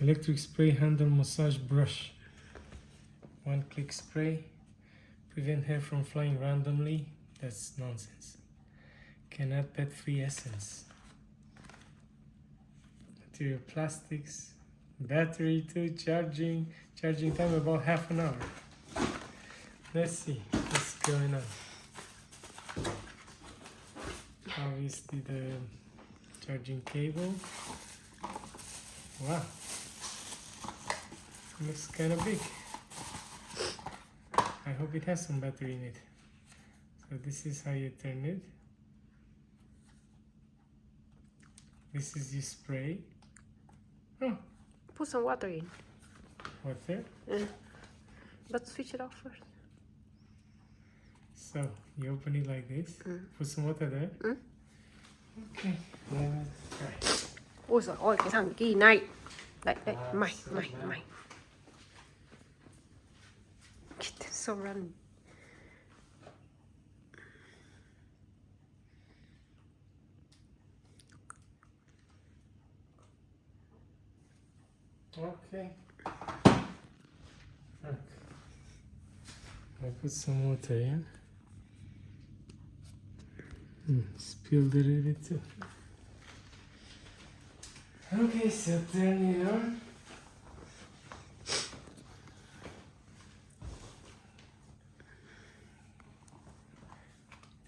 Electric spray handle massage brush. One click spray. Prevent hair from flying randomly. That's nonsense. Can add pet-free essence. Material plastics. Battery to charging. Charging time about half an hour. Let's see what's going on. Obviously the charging cable. Wow. Looks kind of big. I hope it has some battery in it. So this is how you turn it. This is your spray. Oh, Put some water in. water. But switch it off first. So you open it like this. Put some water there. Okay. Let's try. Ôi giời ơi, cái thằng kỳ này. Đấy, đấy, mày. It's so running. Okay. I put some water in. Spilled a little bit too. Okay, so turn it on.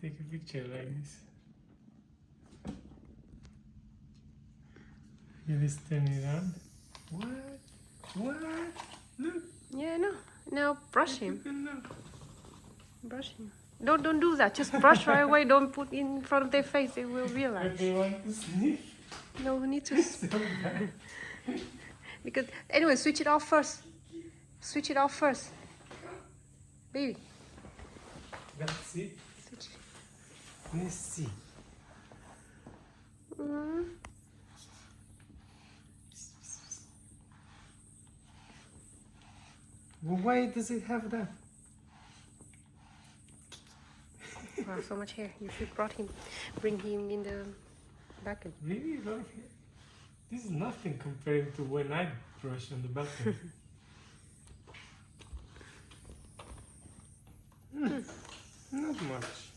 Take a picture like this. You just turn it on. What? Look. Yeah, no. Now brush him. Look. Brush him. Don't do that. Just brush right away. Don't put in front of their face. They will realize. But they want to sniff. No, we need to. So bad. Because anyway, switch it off first. Switch it off first, baby. That's it. Switch. Let's see. Well, why does it have that? Wow, so much hair. You should bring him in the balcony. Really? This is nothing compared to when I brush on the balcony. Not much.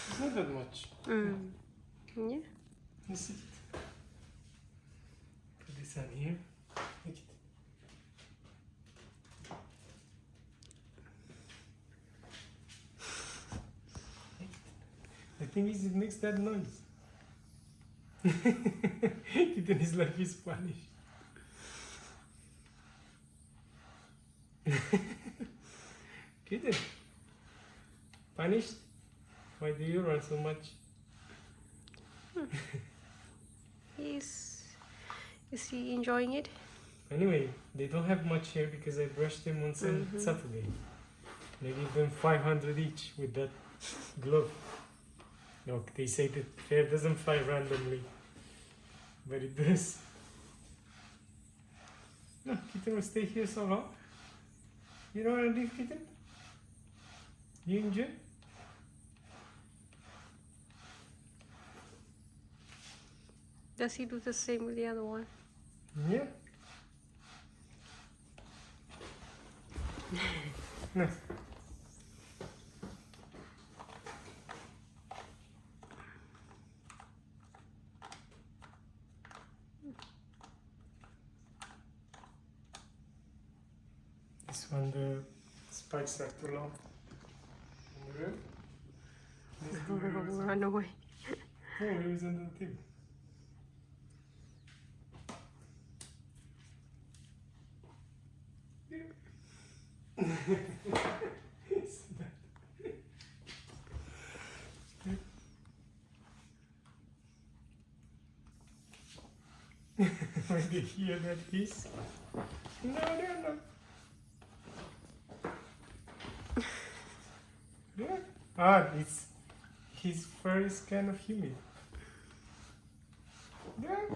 It's not that much. Yeah. This is it. Put this on here. Make it. The thing is, it makes that noise. Kitten is like he's Spanish. Kitten, punished? Why do you run so much? Is he enjoying it? Anyway, they don't have much hair because I brushed them on Saturday. They give them 500 each with that glove. Look, they say that hair doesn't fly randomly, but it does. No, Kitten will stay here so long. You don't want to leave, Kitten? You enjoy? Does he do the same with the other one? Yeah. No. This one, the spikes are too long. Run away. Oh, it was under the table. When they hear that hiss, no. Look. It's his fur is kind of humid. Yeah.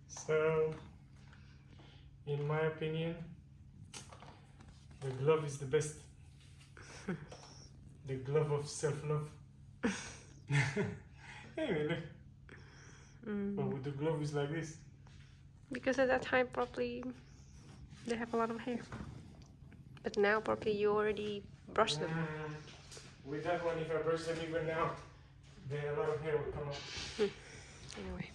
So, in my opinion, the glove is the best. the glove of self-love. Anyway, look. But with the glove is like this. Because at that time probably they have a lot of hair. But now probably you already brushed them. With that one, if I brush them even now, then a lot of hair will come out. Anyway.